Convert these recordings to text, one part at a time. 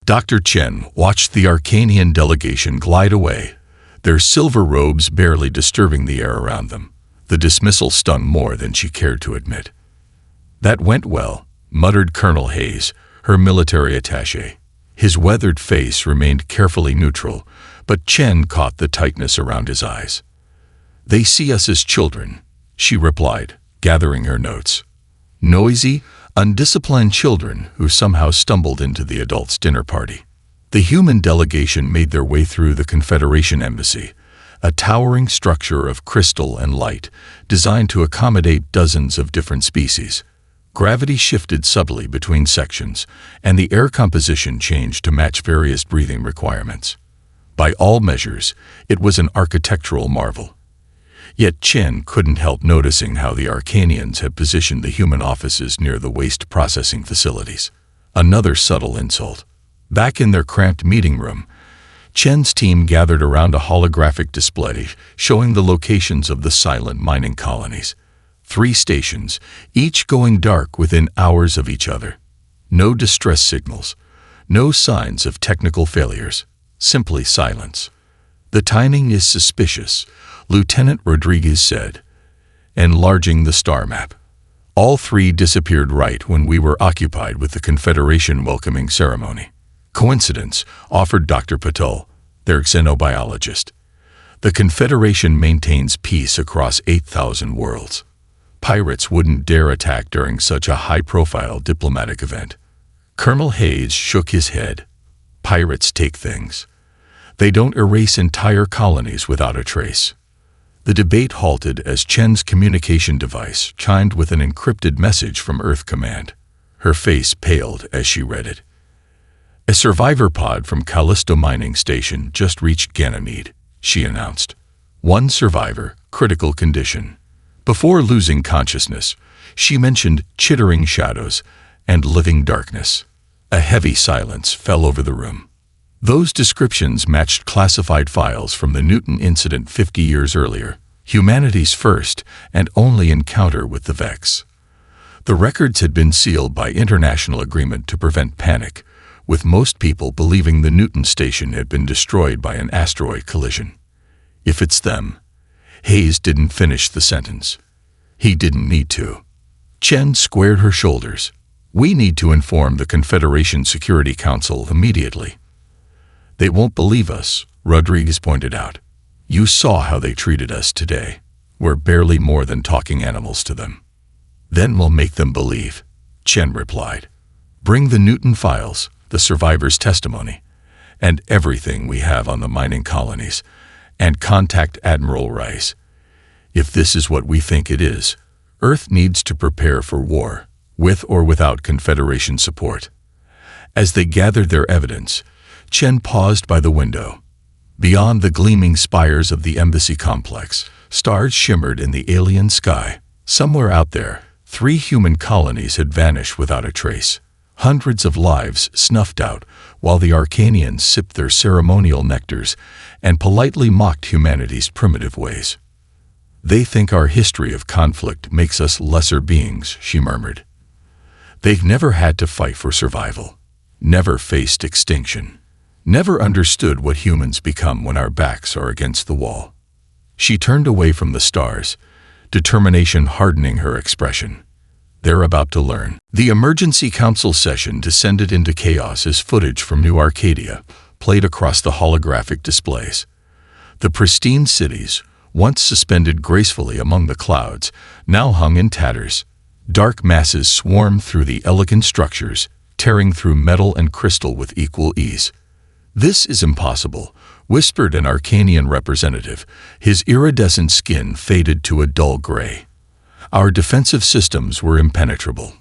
Dr. Chen watched the Arcanian delegation glide away, their silver robes barely disturbing the air around them. The dismissal stung more than she cared to admit. "That went well," muttered Colonel Hayes, her military attaché. His weathered face remained carefully neutral, but Chen caught the tightness around his eyes. "They see us as children," she replied, gathering her notes. "Noisy, undisciplined children who somehow stumbled into the adults' dinner party." The human delegation made their way through the Confederation Embassy, a towering structure of crystal and light designed to accommodate dozens of different species. Gravity shifted subtly between sections, and the air composition changed to match various breathing requirements. By all measures, it was an architectural marvel. Yet Chen couldn't help noticing how the Arcanians had positioned the human offices near the waste processing facilities. Another subtle insult. Back in their cramped meeting room, Chen's team gathered around a holographic display showing the locations of the silent mining colonies. 3 stations, each going dark within hours of each other. No distress signals, no signs of technical failures, simply silence. "The timing is suspicious," Lieutenant Rodriguez said, enlarging the star map. "All 3 disappeared right when we were occupied with the Confederation welcoming ceremony." "Coincidence," offered Dr. Patel, their xenobiologist. "The Confederation maintains peace across 8,000 worlds. Pirates wouldn't dare attack during such a high-profile diplomatic event." Colonel Hayes shook his head. "Pirates take things. They don't erase entire colonies without a trace." The debate halted as Chen's communication device chimed with an encrypted message from Earth Command. Her face paled as she read it. "A survivor pod from Callisto Mining Station just reached Ganymede," she announced. "One survivor, critical condition." Before losing consciousness, she mentioned chittering shadows and living darkness. A heavy silence fell over the room. Those descriptions matched classified files from the Newton incident 50 years earlier, humanity's first and only encounter with the Vex. The records had been sealed by international agreement to prevent panic, with most people believing the Newton station had been destroyed by an asteroid collision. "If it's them..." Hayes didn't finish the sentence. He didn't need to. Chen squared her shoulders. "We need to inform the Confederation Security Council immediately." "They won't believe us," Rodriguez pointed out. "You saw how they treated us today. We're barely more than talking animals to them." "Then we'll make them believe," Chen replied. "Bring the Newton files, the survivors' testimony, and everything we have on the mining colonies, and contact Admiral Rice. If this is what we think it is, Earth needs to prepare for war, with or without Confederation support." As they gathered their evidence, Chen paused by the window. Beyond the gleaming spires of the embassy complex, stars shimmered in the alien sky. Somewhere out there, 3 human colonies had vanished without a trace. Hundreds of lives snuffed out while the Arcanians sipped their ceremonial nectars and politely mocked humanity's primitive ways. "They think our history of conflict makes us lesser beings," she murmured. "They've never had to fight for survival, never faced extinction, never understood what humans become when our backs are against the wall." She turned away from the stars, determination hardening her expression. They're about to learn. The emergency council session descended into chaos as footage from New Arcadia played across the holographic displays. The pristine cities, once suspended gracefully among the clouds, now hung in tatters. Dark masses swarmed through the elegant structures, tearing through metal and crystal with equal ease. "This is impossible," whispered an Arcanian representative, his iridescent skin faded to a dull gray. "Our defensive systems were impenetrable."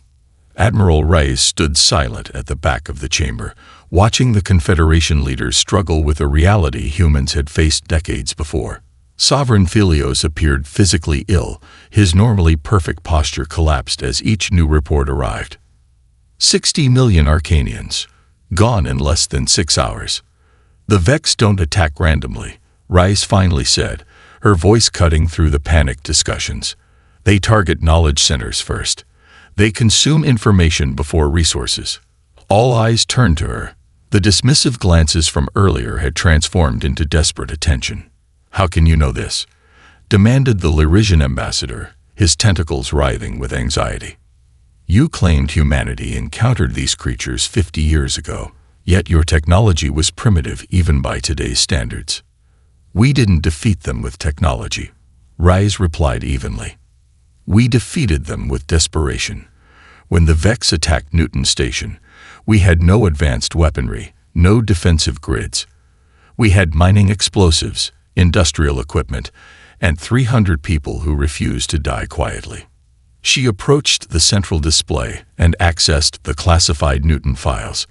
Admiral Rice stood silent at the back of the chamber, watching the Confederation leaders struggle with a reality humans had faced decades before. Sovereign Philios appeared physically ill, his normally perfect posture collapsed as each new report arrived. 60 million Arcanians, gone in less than 6 hours. "The Vex don't attack randomly," Rice finally said, her voice cutting through the panicked discussions. "They target knowledge centers first. They consume information before resources." All eyes turned to her. The dismissive glances from earlier had transformed into desperate attention. "How can you know this?" demanded the Lyrisian ambassador, his tentacles writhing with anxiety. "You claimed humanity encountered these creatures 50 years ago, yet your technology was primitive even by today's standards." "We didn't defeat them with technology," Rise replied evenly. "We defeated them with desperation. When the Vex attacked Newton Station, we had no advanced weaponry, no defensive grids. We had mining explosives, industrial equipment, and 300 people who refused to die quietly." She approached the central display and accessed the classified Newton files.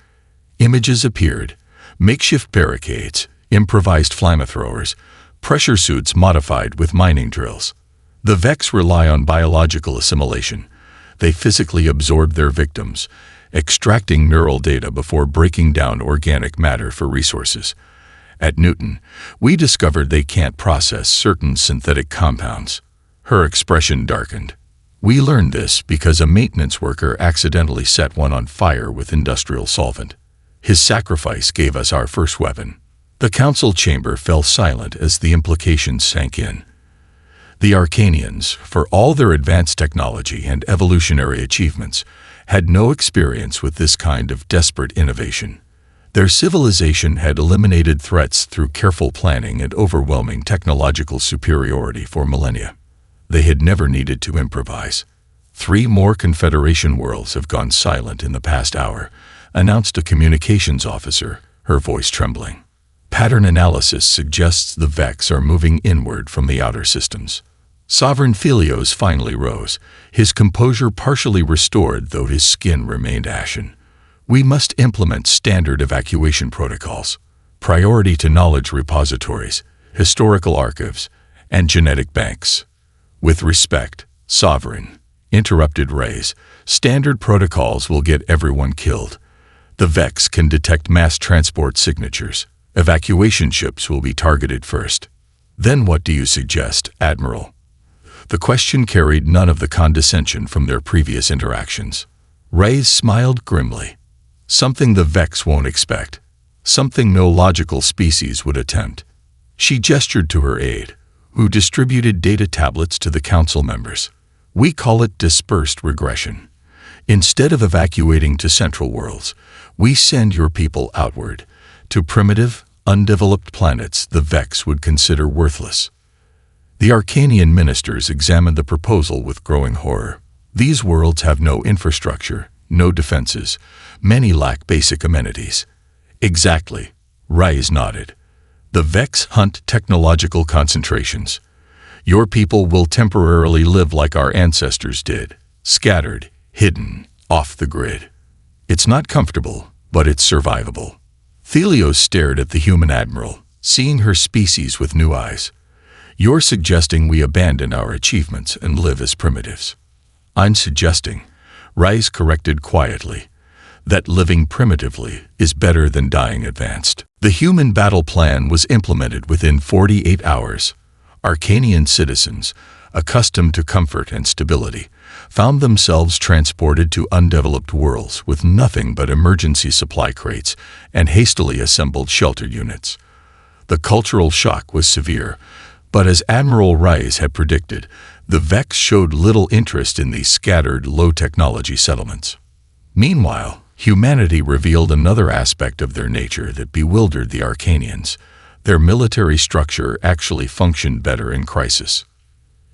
Images appeared: makeshift barricades, improvised flamethrowers, pressure suits modified with mining drills. The Vex rely on biological assimilation. They physically absorb their victims, extracting neural data before breaking down organic matter for resources. At Newton, we discovered they can't process certain synthetic compounds. Her expression darkened. "We learned this because a maintenance worker accidentally set one on fire with industrial solvent. His sacrifice gave us our first weapon." The council chamber fell silent as the implications sank in. The Arcanians, for all their advanced technology and evolutionary achievements, had no experience with this kind of desperate innovation. Their civilization had eliminated threats through careful planning and overwhelming technological superiority for millennia. They had never needed to improvise. 3 more Confederation worlds have gone silent in the past hour, announced a communications officer, her voice trembling. Pattern analysis suggests the Vex are moving inward from the outer systems. Sovereign Thelios finally rose, his composure partially restored though his skin remained ashen. "We must implement standard evacuation protocols. Priority to knowledge repositories, historical archives, and genetic banks." "With respect, Sovereign," interrupted Reyes, "standard protocols will get everyone killed. The Vex can detect mass transport signatures. Evacuation ships will be targeted first." "Then what do you suggest, Admiral?" The question carried none of the condescension from their previous interactions. Reyes smiled grimly. "Something the Vex won't expect. Something no logical species would attempt." She gestured to her aide, who distributed data tablets to the council members. "We call it dispersed regression. Instead of evacuating to central worlds, we send your people outward, to primitive, undeveloped planets the Vex would consider worthless." The Arcanian ministers examined the proposal with growing horror. "These worlds have no infrastructure, no defenses. Many lack basic amenities." "Exactly," Reyes nodded. "The Vex hunt technological concentrations. Your people will temporarily live like our ancestors did, scattered, hidden, off the grid. It's not comfortable, but it's survivable." Thelios stared at the human admiral, seeing her species with new eyes. "You're suggesting we abandon our achievements and live as primitives." "I'm suggesting," Reyes corrected quietly, "that living primitively is better than dying advanced." The human battle plan was implemented within 48 hours. Arcanian citizens, accustomed to comfort and stability, found themselves transported to undeveloped worlds with nothing but emergency supply crates and hastily assembled shelter units. The cultural shock was severe, but as Admiral Reyes had predicted, the Vex showed little interest in these scattered, low-technology settlements. Meanwhile, humanity revealed another aspect of their nature that bewildered the Arcanians. Their military structure actually functioned better in crisis.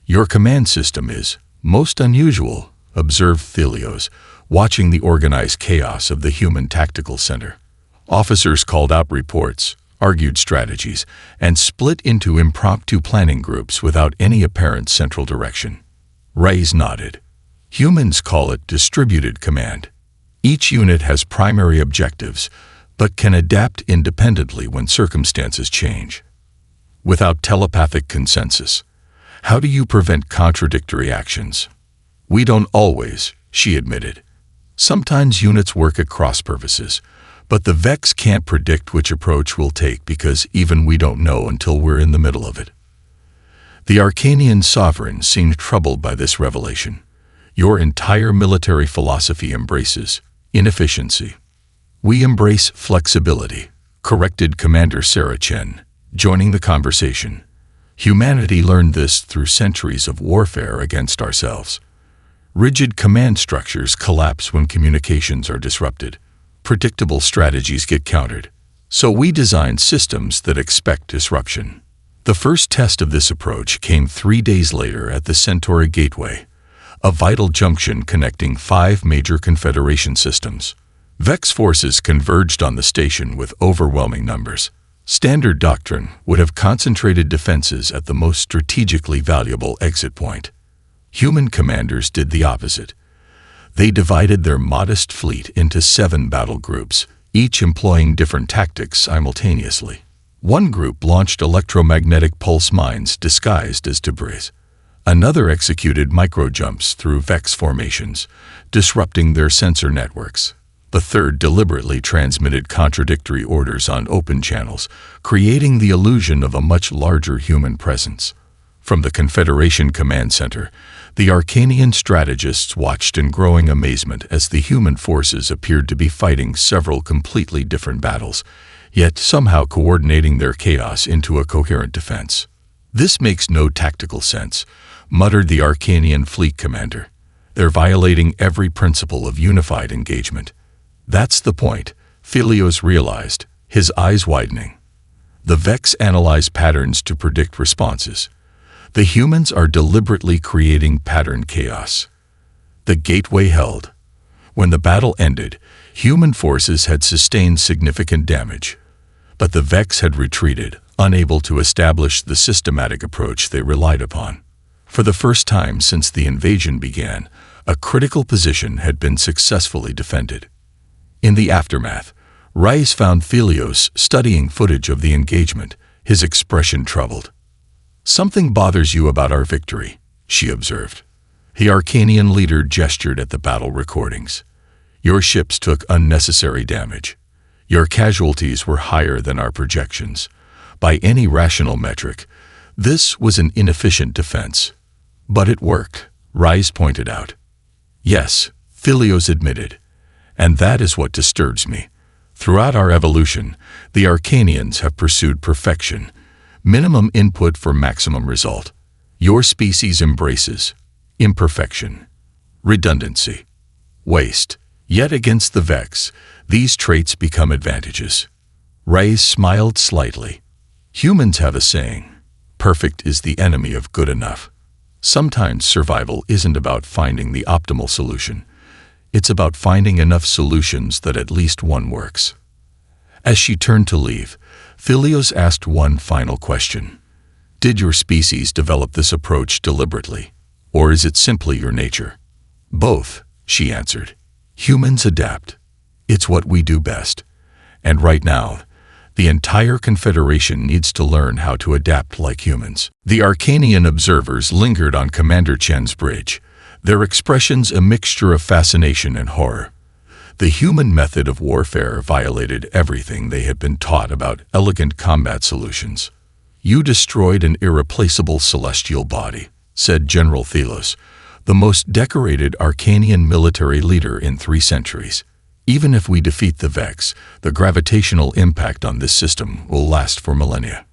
"Your command system is most unusual," observed Thelios, watching the organized chaos of the human tactical center. Officers called out reports, argued strategies, and split into impromptu planning groups without any apparent central direction. Reyes nodded. "Humans call it distributed command. Each unit has primary objectives, but can adapt independently when circumstances change. Without telepathic consensus, how do you prevent contradictory actions?" "We don't always," she admitted. "Sometimes units work at cross purposes, but the Vex can't predict which approach we'll take because even we don't know until we're in the middle of it." The Arcanian sovereign seemed troubled by this revelation. "Your entire military philosophy embraces inefficiency." We embrace flexibility, corrected Commander Sarah Chen, joining the conversation. Humanity learned this through centuries of warfare against ourselves. Rigid command structures collapse when communications are disrupted. Predictable strategies get countered. So we designed systems that expect disruption. The first test of this approach came 3 days later at the Centauri Gateway, a vital junction connecting 5 major Confederation systems. Vex forces converged on the station with overwhelming numbers. Standard doctrine would have concentrated defenses at the most strategically valuable exit point. Human commanders did the opposite. They divided their modest fleet into 7 battle groups, each employing different tactics simultaneously. One group launched electromagnetic pulse mines disguised as debris. Another executed micro-jumps through Vex formations, disrupting their sensor networks. The third deliberately transmitted contradictory orders on open channels, creating the illusion of a much larger human presence. From the Confederation Command Center, the Arcanian strategists watched in growing amazement as the human forces appeared to be fighting several completely different battles, yet somehow coordinating their chaos into a coherent defense. "This makes no tactical sense," muttered the Arcanian fleet commander. "They're violating every principle of unified engagement." "That's the point," Philios realized, his eyes widening. The Vex analyze patterns to predict responses. The humans are deliberately creating pattern chaos. The gateway held. When the battle ended, human forces had sustained significant damage, but the Vex had retreated, unable to establish the systematic approach they relied upon. For the first time since the invasion began, a critical position had been successfully defended. In the aftermath, Rice found Philios studying footage of the engagement, his expression troubled. "Something bothers you about our victory," she observed. The Arcanian leader gestured at the battle recordings. "Your ships took unnecessary damage. Your casualties were higher than our projections. By any rational metric, this was an inefficient defense. But it worked," Rice pointed out. "Yes," Philios admitted, "and that is what disturbs me. Throughout our evolution, the Arcanians have pursued perfection, minimum input for maximum result. Your species embraces imperfection, redundancy, waste. Yet against the Vex, these traits become advantages." Rice smiled slightly. "Humans have a saying, 'Perfect is the enemy of good enough.' Sometimes survival isn't about finding the optimal solution. It's about finding enough solutions that at least one works." As she turned to leave, Philios asked one final question. "Did your species develop this approach deliberately, or is it simply your nature?" "Both," she answered. "Humans adapt. It's what we do best. And right now, the entire Confederation needs to learn how to adapt like humans." The Arcanian observers lingered on Commander Chen's bridge, their expressions a mixture of fascination and horror. The human method of warfare violated everything they had been taught about elegant combat solutions. "You destroyed an irreplaceable celestial body," said General Thelos, the most decorated Arcanian military leader in 3 centuries. "Even if we defeat the Vex, the gravitational impact on this system will last for millennia."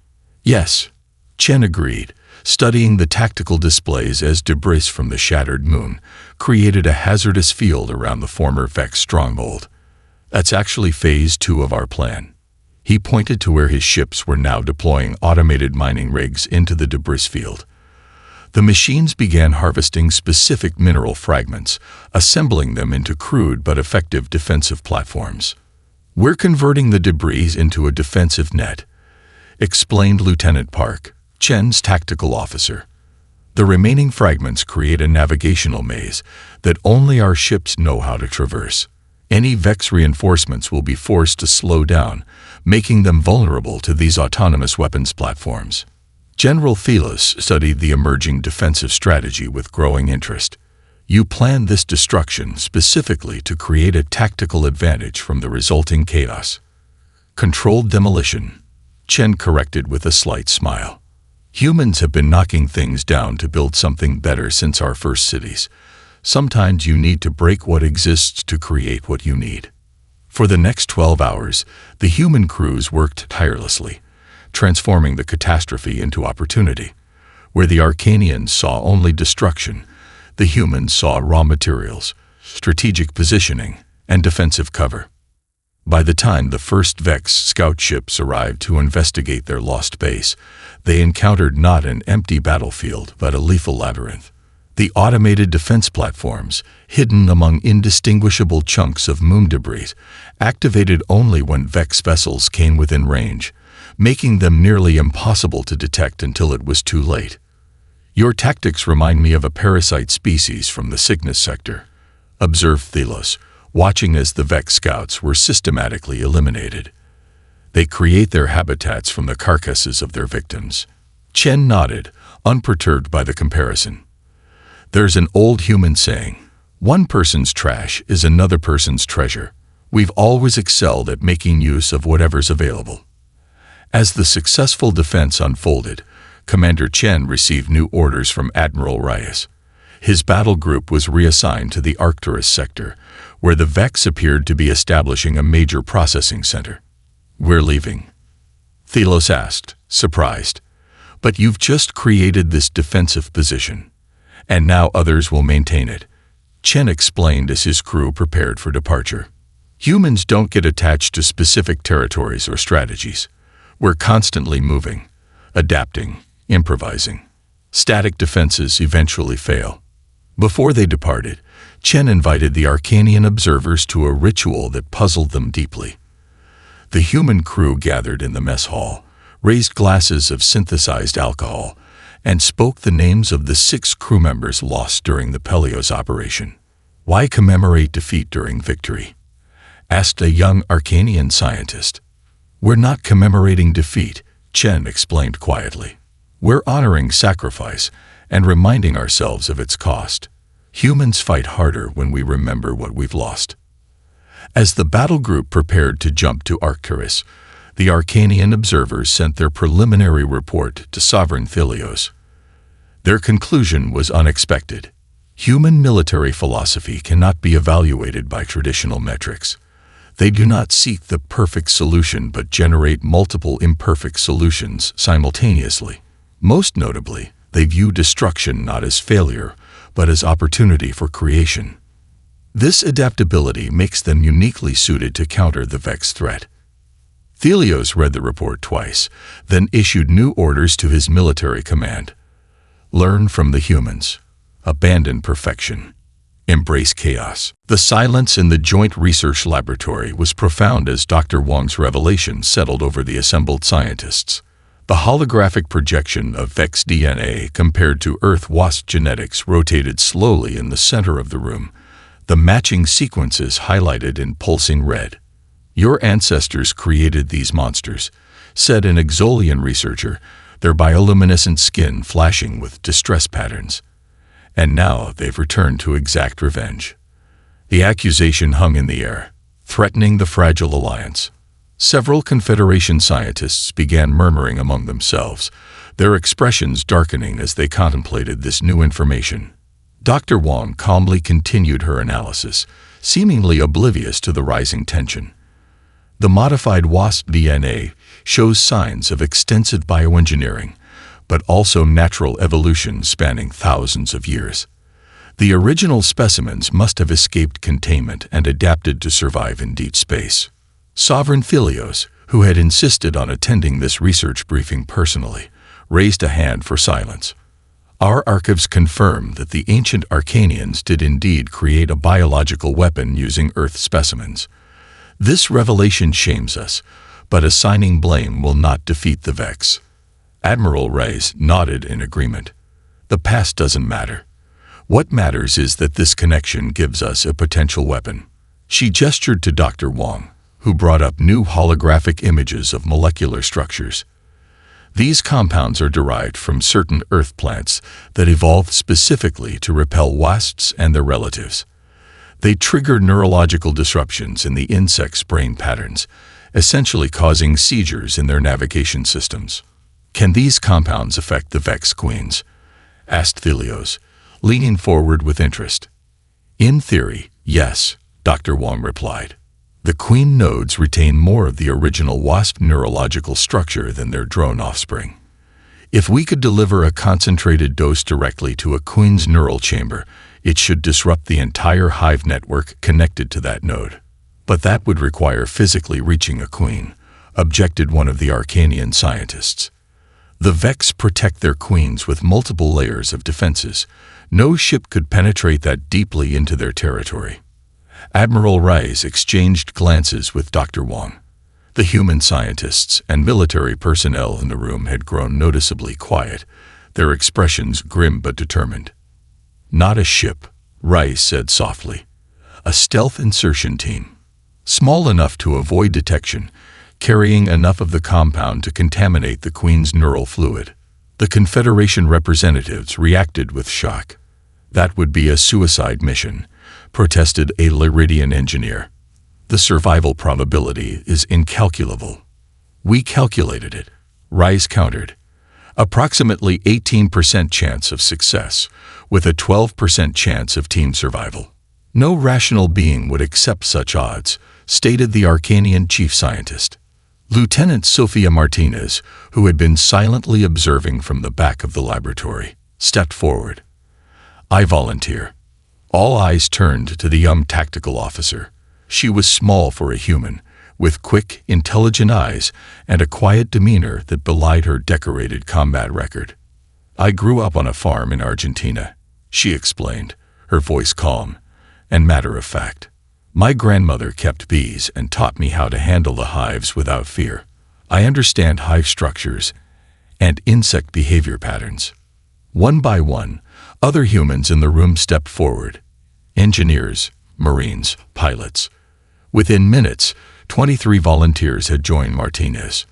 "Yes," Chen agreed, studying the tactical displays as debris from the shattered moon created a hazardous field around the former Vex stronghold. "That's actually phase 2 of our plan." He pointed to where his ships were now deploying automated mining rigs into the debris field. The machines began harvesting specific mineral fragments, assembling them into crude but effective defensive platforms. "We're converting the debris into a defensive net," explained Lieutenant Park, Chen's tactical officer. "The remaining fragments create a navigational maze that only our ships know how to traverse. Any Vex reinforcements will be forced to slow down, making them vulnerable to these autonomous weapons platforms." General Thelos studied the emerging defensive strategy with growing interest. "You planned this destruction specifically to create a tactical advantage from the resulting chaos." "Controlled demolition," Chen corrected with a slight smile. "Humans have been knocking things down to build something better since our first cities. Sometimes you need to break what exists to create what you need." For the next 12 hours, the human crews worked tirelessly, transforming the catastrophe into opportunity. Where the Arcanians saw only destruction, the humans saw raw materials, strategic positioning, and defensive cover. By the time the first Vex scout ships arrived to investigate their lost base, they encountered not an empty battlefield but a lethal labyrinth. The automated defense platforms, hidden among indistinguishable chunks of moon debris, activated only when Vex vessels came within range, making them nearly impossible to detect until it was too late. "Your tactics remind me of a parasite species from the Cygnus sector," observed Thelos, watching as the Vex scouts were systematically eliminated. "They create their habitats from the carcasses of their victims." Chen nodded, unperturbed by the comparison. "There's an old human saying, 'One person's trash is another person's treasure.' We've always excelled at making use of whatever's available." As the successful defense unfolded, Commander Chen received new orders from Admiral Reyes. His battle group was reassigned to the Arcturus sector, where the Vex appeared to be establishing a major processing center. "We're leaving?" Thelos asked, surprised. "But you've just created this defensive position, and now others will maintain it," Chen explained as his crew prepared for departure. "Humans don't get attached to specific territories or strategies. We're constantly moving, adapting, improvising. Static defenses eventually fail." Before they departed, Chen invited the Arcanian observers to a ritual that puzzled them deeply. The human crew gathered in the mess hall, raised glasses of synthesized alcohol, and spoke the names of the 6 crew members lost during the Pelios operation. "Why commemorate defeat during victory?" asked a young Arcanian scientist. "We're not commemorating defeat," Chen explained quietly. "We're honoring sacrifice and reminding ourselves of its cost. Humans fight harder when we remember what we've lost." As the battle group prepared to jump to Arcturus, the Arcanian observers sent their preliminary report to Sovereign Thelios. Their conclusion was unexpected. Human military philosophy cannot be evaluated by traditional metrics. They do not seek the perfect solution but generate multiple imperfect solutions simultaneously. Most notably, they view destruction not as failure, but as opportunity for creation. This adaptability makes them uniquely suited to counter the Vex threat. Thelios read the report twice, then issued new orders to his military command. "Learn from the humans. Abandon perfection. Embrace chaos." The silence in the Joint Research Laboratory was profound as Dr. Wang's revelation settled over the assembled scientists. The holographic projection of Vex DNA compared to Earth wasp genetics rotated slowly in the center of the room, the matching sequences highlighted in pulsing red. "Your ancestors created these monsters," said an Exolian researcher, their bioluminescent skin flashing with distress patterns. "And now they've returned to exact revenge." The accusation hung in the air, threatening the fragile alliance. Several Confederation scientists began murmuring among themselves, their expressions darkening as they contemplated this new information. Dr. Wang calmly continued her analysis, seemingly oblivious to the rising tension. "The modified wasp DNA shows signs of extensive bioengineering, but also natural evolution spanning thousands of years. The original specimens must have escaped containment and adapted to survive in deep space." Sovereign Thelios, who had insisted on attending this research briefing personally, raised a hand for silence. "Our archives confirm that the ancient Arcanians did indeed create a biological weapon using Earth specimens. This revelation shames us, but assigning blame will not defeat the Vex." Admiral Reyes nodded in agreement. "The past doesn't matter. What matters is that this connection gives us a potential weapon." She gestured to Dr. Wang, who brought up new holographic images of molecular structures. "These compounds are derived from certain Earth plants that evolved specifically to repel wasps and their relatives. They trigger neurological disruptions in the insects' brain patterns, essentially causing seizures in their navigation systems." "Can these compounds affect the Vex Queens?" asked Thelios, leaning forward with interest. "In theory, yes," Dr. Wang replied. The queen nodes retain more of the original wasp neurological structure than their drone offspring. If we could deliver a concentrated dose directly to a queen's neural chamber, it should disrupt the entire hive network connected to that node. But that would require physically reaching a queen, objected one of the Arcanian scientists. The Vex protect their queens with multiple layers of defenses. No ship could penetrate that deeply into their territory. Admiral Rice exchanged glances with Dr. Wong. The human scientists and military personnel in the room had grown noticeably quiet, their expressions grim but determined. "Not a ship," Rice said softly. "A stealth insertion team. Small enough to avoid detection, carrying enough of the compound to contaminate the Queen's neural fluid." The Confederation representatives reacted with shock. "That would be a suicide mission," protested a Lyridian engineer. "The survival probability is incalculable." "We calculated it," Rice countered. "Approximately 18% chance of success, with a 12% chance of team survival. No rational being would accept such odds," stated the Arcanian chief scientist. Lieutenant Sophia Martinez, who had been silently observing from the back of the laboratory, stepped forward. "I volunteer." All eyes turned to the young tactical officer. She was small for a human, with quick, intelligent eyes and a quiet demeanor that belied her decorated combat record. "I grew up on a farm in Argentina," she explained, her voice calm and matter-of-fact. "My grandmother kept bees and taught me how to handle the hives without fear. I understand hive structures and insect behavior patterns." One by one, other humans in the room stepped forward. Engineers, Marines, pilots. Within minutes, 23 volunteers had joined Martinez.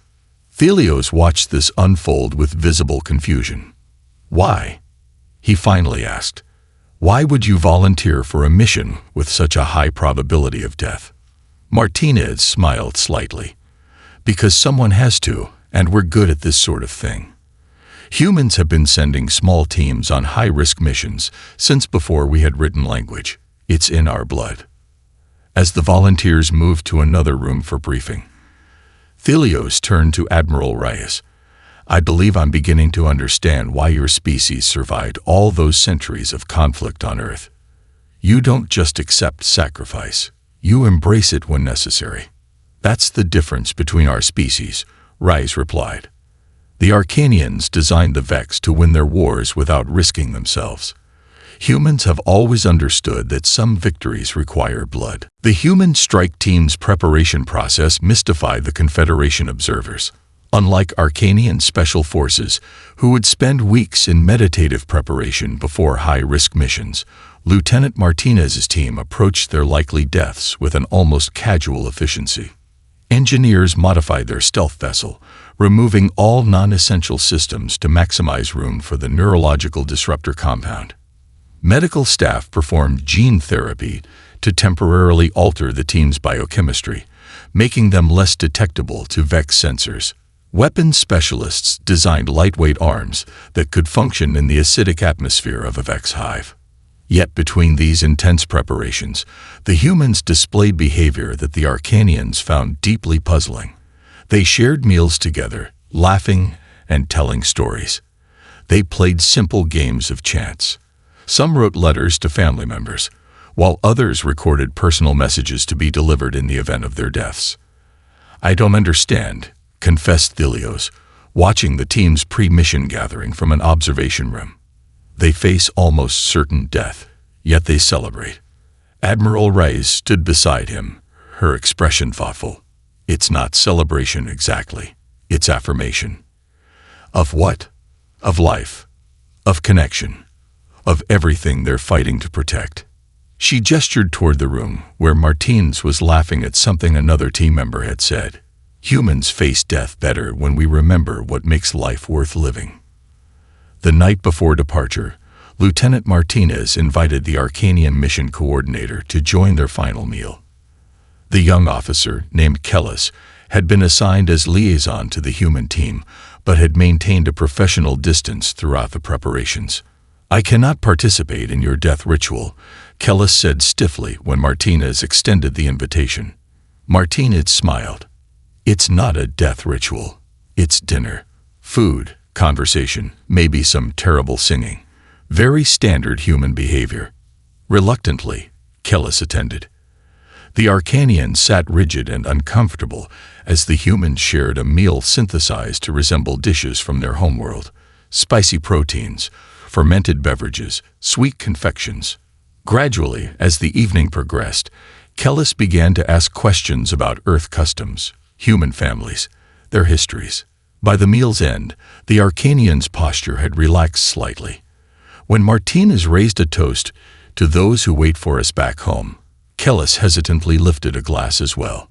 Thelios watched this unfold with visible confusion. "Why?" he finally asked. "Why would you volunteer for a mission with such a high probability of death?" Martinez smiled slightly. "Because someone has to, and we're good at this sort of thing. Humans have been sending small teams on high-risk missions since before we had written language. It's in our blood." As the volunteers moved to another room for briefing, Thelios turned to Admiral Reyes. "I believe I'm beginning to understand why your species survived all those centuries of conflict on Earth. You don't just accept sacrifice, you embrace it when necessary." "That's the difference between our species," Reyes replied. "The Arcanians designed the Vex to win their wars without risking themselves. Humans have always understood that some victories require blood." The human strike team's preparation process mystified the Confederation observers. Unlike Arcanian special forces, who would spend weeks in meditative preparation before high-risk missions, Lieutenant Martinez's team approached their likely deaths with an almost casual efficiency. Engineers modified their stealth vessel, removing all non-essential systems to maximize room for the neurological disruptor compound. Medical staff performed gene therapy to temporarily alter the team's biochemistry, making them less detectable to Vex sensors. Weapons specialists designed lightweight arms that could function in the acidic atmosphere of a Vex hive. Yet between these intense preparations, the humans displayed behavior that the Arcanians found deeply puzzling. They shared meals together, laughing and telling stories. They played simple games of chance. Some wrote letters to family members, while others recorded personal messages to be delivered in the event of their deaths. "I don't understand," confessed Thelios, watching the team's pre-mission gathering from an observation room. "They face almost certain death, yet they celebrate." Admiral Reyes stood beside him, her expression thoughtful. "It's not celebration exactly, it's affirmation." "Of what?" "Of life, of connection, of everything they're fighting to protect." She gestured toward the room where Martinez was laughing at something another team member had said. "Humans face death better when we remember what makes life worth living." The night before departure, Lieutenant Martinez invited the Arcanian mission coordinator to join their final meal. The young officer, named Kellis, had been assigned as liaison to the human team, but had maintained a professional distance throughout the preparations. "I cannot participate in your death ritual," Kellis said stiffly when Martinez extended the invitation. Martinez smiled. It's not a death ritual. It's dinner. Food, conversation, maybe some terrible singing. Very standard human behavior. Reluctantly, Kellis attended. The Arcanians sat rigid and uncomfortable as the humans shared a meal synthesized to resemble dishes from their homeworld. Spicy proteins, fermented beverages, sweet confections. Gradually, as the evening progressed, Kellis began to ask questions about Earth customs, human families, their histories. By the meal's end, the Arcanian's posture had relaxed slightly. When Martinez raised a toast to those who wait for us back home, Kellis hesitantly lifted a glass as well.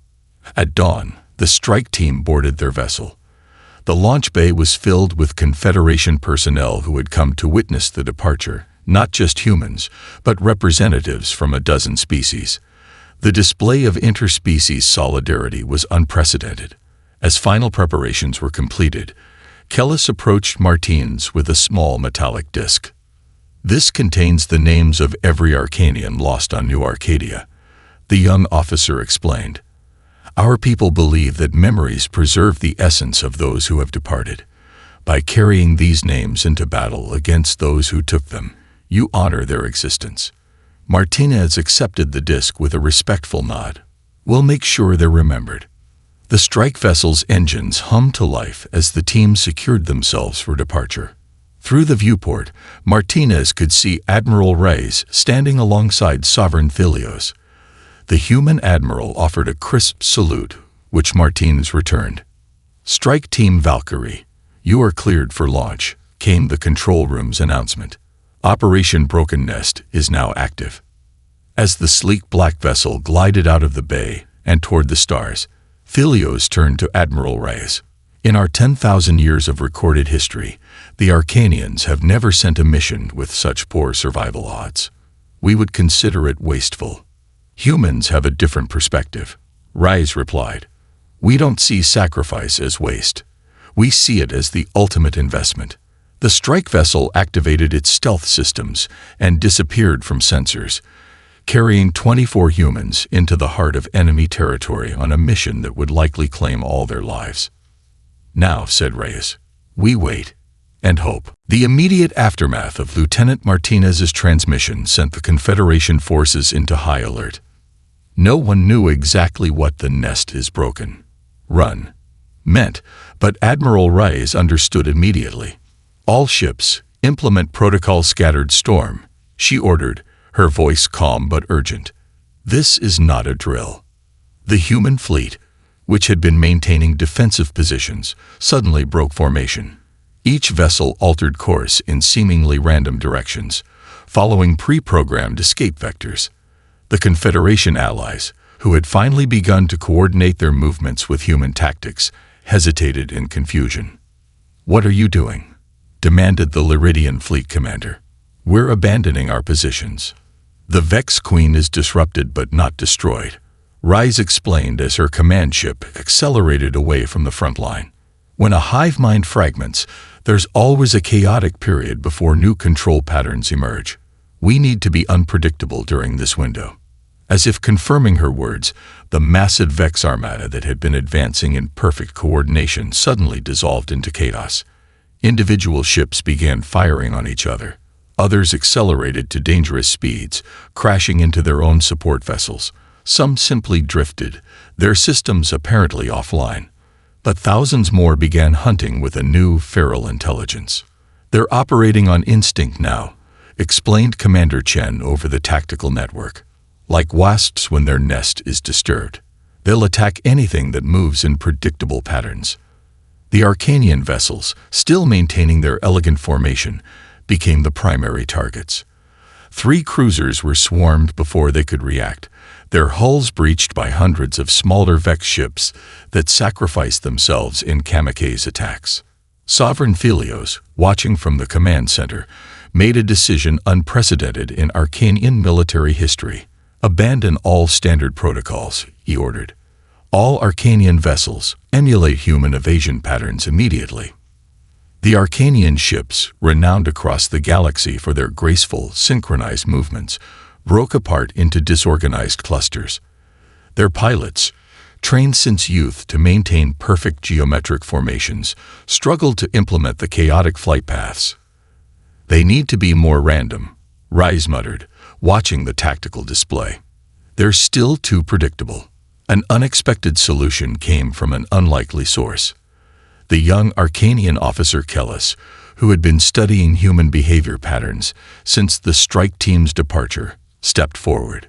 At dawn, the strike team boarded their vessel. The launch bay was filled with Confederation personnel who had come to witness the departure, not just humans, but representatives from a dozen species. The display of interspecies solidarity was unprecedented. As final preparations were completed, Kellis approached Martinez with a small metallic disc. This contains the names of every Arcanian lost on New Arcadia, the young officer explained. Our people believe that memories preserve the essence of those who have departed. By carrying these names into battle against those who took them, you honor their existence. Martinez accepted the disc with a respectful nod. We'll make sure they're remembered. The strike vessel's engines hummed to life as the team secured themselves for departure. Through the viewport, Martinez could see Admiral Reyes standing alongside Sovereign Filios. The human admiral offered a crisp salute, which Martinez returned. Strike Team Valkyrie, you are cleared for launch, came the control room's announcement. Operation Broken Nest is now active. As the sleek black vessel glided out of the bay and toward the stars, Filios turned to Admiral Reyes. In our 10,000 years of recorded history, the Arcanians have never sent a mission with such poor survival odds. We would consider it wasteful. Humans have a different perspective, Reyes replied. We don't see sacrifice as waste. We see it as the ultimate investment. The strike vessel activated its stealth systems and disappeared from sensors, carrying 24 humans into the heart of enemy territory on a mission that would likely claim all their lives. Now, said Reyes, we wait and hope. The immediate aftermath of Lieutenant Martinez's transmission sent the Confederation forces into high alert. No one knew exactly what the nest is broken, run, meant, but Admiral Reyes understood immediately. All ships, implement Protocol Scattered Storm, she ordered, her voice calm but urgent. This is not a drill. The human fleet, which had been maintaining defensive positions, suddenly broke formation. Each vessel altered course in seemingly random directions, following pre-programmed escape vectors. The Confederation allies, who had finally begun to coordinate their movements with human tactics, hesitated in confusion. What are you doing? Demanded the Lyridian fleet commander. We're abandoning our positions. The Vex Queen is disrupted but not destroyed, Reyes explained as her command ship accelerated away from the front line. When a hive mind fragments, there's always a chaotic period before new control patterns emerge. We need to be unpredictable during this window. As if confirming her words, the massive Vex armada that had been advancing in perfect coordination suddenly dissolved into chaos. Individual ships began firing on each other. Others accelerated to dangerous speeds, crashing into their own support vessels. Some simply drifted, their systems apparently offline. But thousands more began hunting with a new feral intelligence. They're operating on instinct now, explained Commander Chen over the tactical network. Like wasps when their nest is disturbed, they'll attack anything that moves in predictable patterns. The Arcanian vessels, still maintaining their elegant formation, became the primary targets. 3 cruisers were swarmed before they could react, their hulls breached by hundreds of smaller Vex ships that sacrificed themselves in kamikaze attacks. Sovereign Filios, watching from the command center, made a decision unprecedented in Arcanian military history. Abandon all standard protocols, he ordered. All Arcanian vessels emulate human evasion patterns immediately. The Arcanian ships, renowned across the galaxy for their graceful, synchronized movements, broke apart into disorganized clusters. Their pilots, trained since youth to maintain perfect geometric formations, struggled to implement the chaotic flight paths. "They need to be more random," Rise muttered, watching the tactical display. "They're still too predictable." An unexpected solution came from an unlikely source. The young Arcanian officer Kellis, who had been studying human behavior patterns since the strike team's departure, stepped forward.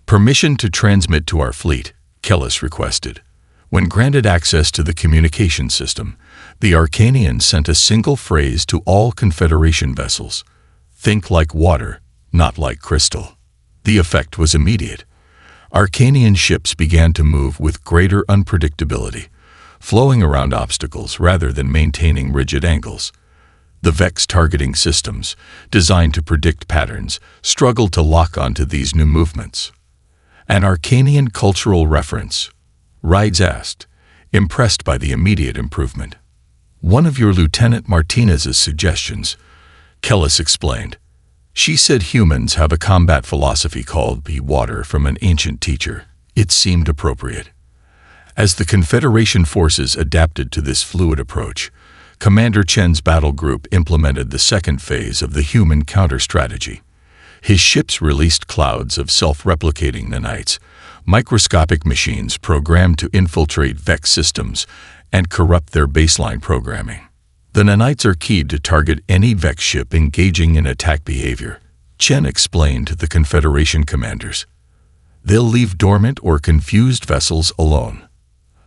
"Permission to transmit to our fleet," Kellis requested. When granted access to the communication system, the Arcanian sent a single phrase to all Confederation vessels: "Think like water, not like crystal." The effect was immediate. Arcanian ships began to move with greater unpredictability, flowing around obstacles rather than maintaining rigid angles. The Vex targeting systems, designed to predict patterns, struggled to lock onto these new movements. "An Arcanian cultural reference?" Rides asked, impressed by the immediate improvement. "One of your Lieutenant Martinez's suggestions," Kellis explained. "She said humans have a combat philosophy called be water from an ancient teacher." It seemed appropriate. As the Confederation forces adapted to this fluid approach, Commander Chen's battle group implemented the second phase of the human counter-strategy. His ships released clouds of self-replicating nanites, microscopic machines programmed to infiltrate Vex systems and corrupt their baseline programming. The nanites are keyed to target any Vex ship engaging in attack behavior, Chen explained to the Confederation commanders. "They'll leave dormant or confused vessels alone."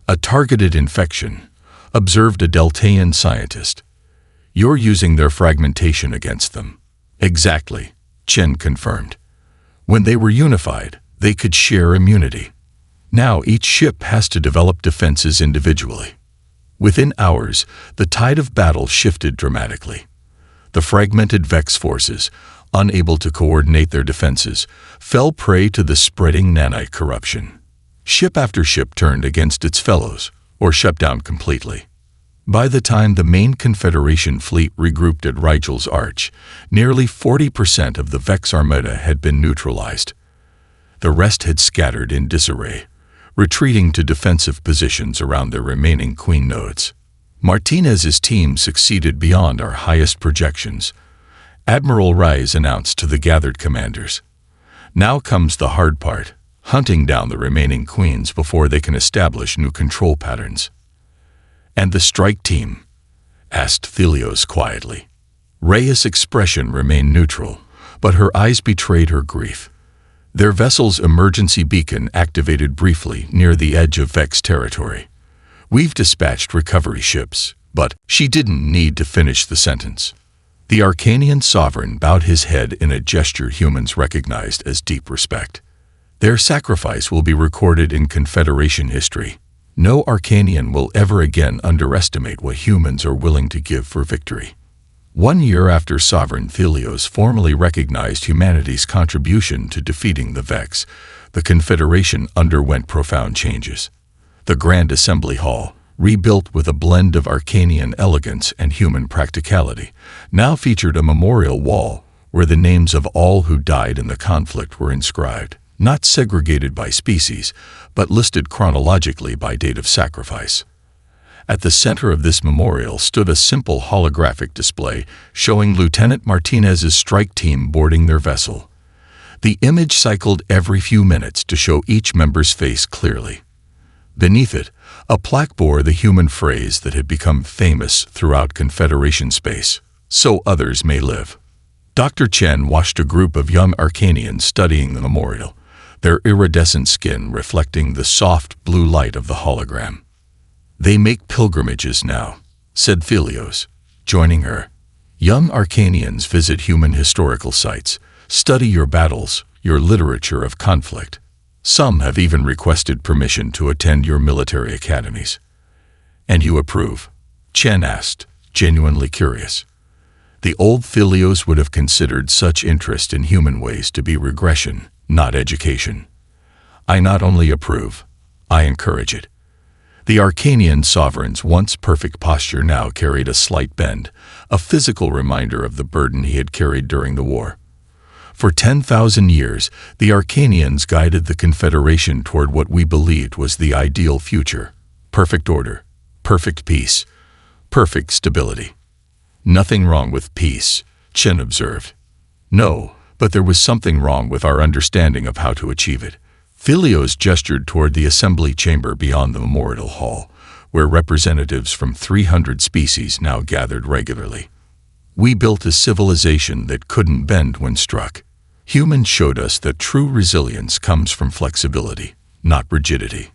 "A targeted infection," observed a Deltaian scientist. "You're using their fragmentation against them." "Exactly," Chen confirmed. "When they were unified, they could share immunity. Now each ship has to develop defenses individually." Within hours, the tide of battle shifted dramatically. The fragmented Vex forces, unable to coordinate their defenses, fell prey to the spreading nanite corruption. Ship after ship turned against its fellows, or shut down completely. By the time the main Confederation fleet regrouped at Rigel's Arch, nearly 40% of the Vex armada had been neutralized. The rest had scattered in disarray, retreating to defensive positions around their remaining queen nodes. Martinez's team succeeded beyond our highest projections, Admiral Rise announced to the gathered commanders. "Now comes the hard part, hunting down the remaining queens before they can establish new control patterns." "And the strike team?" asked Thelios quietly. Rhea's expression remained neutral, but her eyes betrayed her grief. Their vessel's emergency beacon activated briefly near the edge of Vex territory. "We've dispatched recovery ships, but..." She didn't need to finish the sentence. The Arcanian sovereign bowed his head in a gesture humans recognized as deep respect. Their sacrifice will be recorded in Confederation history. No Arcanian will ever again underestimate what humans are willing to give for victory. 1 year after Sovereign Thelios formally recognized humanity's contribution to defeating the Vex, the Confederation underwent profound changes. The Grand Assembly Hall, rebuilt with a blend of Arcanian elegance and human practicality, now featured a memorial wall where the names of all who died in the conflict were inscribed, not segregated by species, but listed chronologically by date of sacrifice. At the center of this memorial stood a simple holographic display showing Lieutenant Martinez's strike team boarding their vessel. The image cycled every few minutes to show each member's face clearly. Beneath it, a plaque bore the human phrase that had become famous throughout Confederation space: "So others may live." Dr. Chen watched a group of young Arcanians studying the memorial, their iridescent skin reflecting the soft blue light of the hologram. "They make pilgrimages now," said Thelios, joining her. "Young Arcanians visit human historical sites, study your battles, your literature of conflict. Some have even requested permission to attend your military academies." "And you approve?" Chen asked, genuinely curious. The old Thelios would have considered such interest in human ways to be regression, not education. "I not only approve, I encourage it." The Arcanian sovereign's once perfect posture now carried a slight bend, a physical reminder of the burden he had carried during the war. For 10,000 years, the Arcanians guided the Confederation toward what we believed was the ideal future. Perfect order, perfect peace, perfect stability. Nothing wrong with peace, Chen observed. No, but there was something wrong with our understanding of how to achieve it. Philios gestured toward the assembly chamber beyond the memorial hall, where representatives from 300 species now gathered regularly. We built a civilization that couldn't bend when struck. Humans showed us that true resilience comes from flexibility, not rigidity.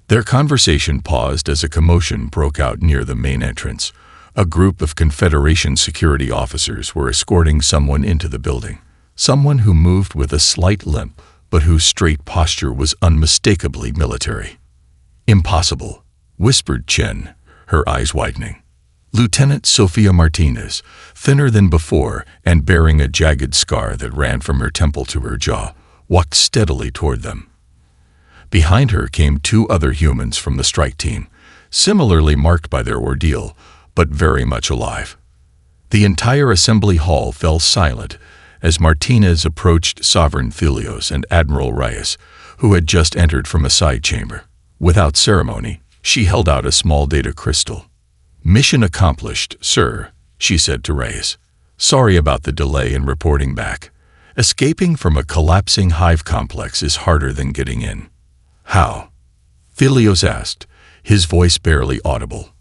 Their conversation paused as a commotion broke out near the main entrance. A group of Confederation security officers were escorting someone into the building. Someone who moved with a slight limp, but whose straight posture was unmistakably military. Impossible, whispered Chen, her eyes widening. Lieutenant Sofia Martinez, thinner than before and bearing a jagged scar that ran from her temple to her jaw, walked steadily toward them. Behind her came two other humans from the strike team, similarly marked by their ordeal, but very much alive. The entire assembly hall fell silent as Martinez approached Sovereign Philios and Admiral Reyes, who had just entered from a side chamber. Without ceremony, she held out a small data crystal. "Mission accomplished, sir," she said to Reyes. "Sorry about the delay in reporting back. Escaping from a collapsing hive complex is harder than getting in." "How?" Philios asked, his voice barely audible.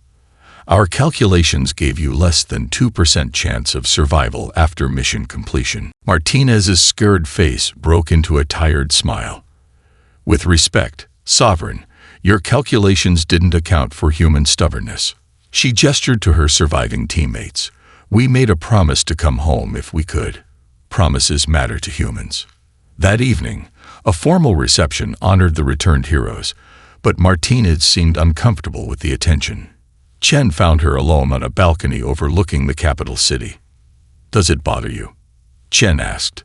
"Our calculations gave you less than 2% chance of survival after mission completion." Martinez's scared face broke into a tired smile. "With respect, Sovereign, your calculations didn't account for human stubbornness." She gestured to her surviving teammates. "We made a promise to come home if we could. Promises matter to humans." That evening, a formal reception honored the returned heroes, but Martinez seemed uncomfortable with the attention. Chen found her alone on a balcony overlooking the capital city. "Does it bother you?" Chen asked.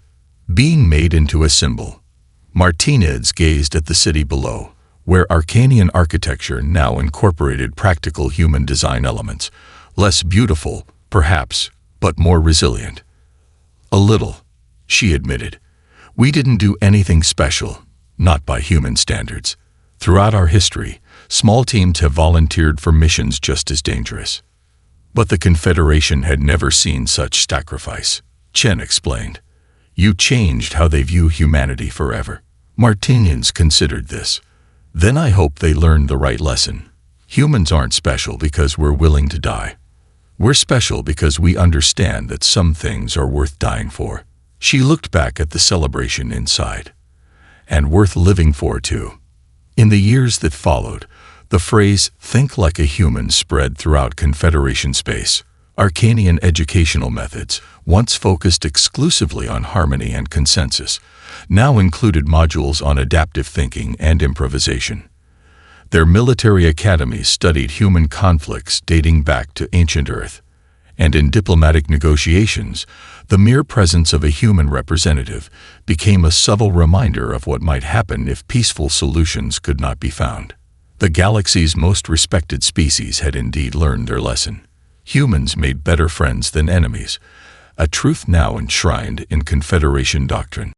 Being made into a symbol. Martinez gazed at the city below, where Arcanian architecture now incorporated practical human design elements, less beautiful, perhaps, but more resilient. "A little," she admitted. "We didn't do anything special, not by human standards. Throughout our history, small teams have volunteered for missions just as dangerous. But the Confederation had never seen such sacrifice," Chen explained. "You changed how they view humanity forever." Martinez considered this. "Then I hope they learned the right lesson. Humans aren't special because we're willing to die. We're special because we understand that some things are worth dying for." She looked back at the celebration inside. "And worth living for, too." In the years that followed, the phrase, "think like a human," spread throughout Confederation space. Arcanian educational methods, once focused exclusively on harmony and consensus, now included modules on adaptive thinking and improvisation. Their military academies studied human conflicts dating back to ancient Earth, and in diplomatic negotiations, the mere presence of a human representative became a subtle reminder of what might happen if peaceful solutions could not be found. The galaxy's most respected species had indeed learned their lesson. Humans made better friends than enemies, a truth now enshrined in Confederation doctrine.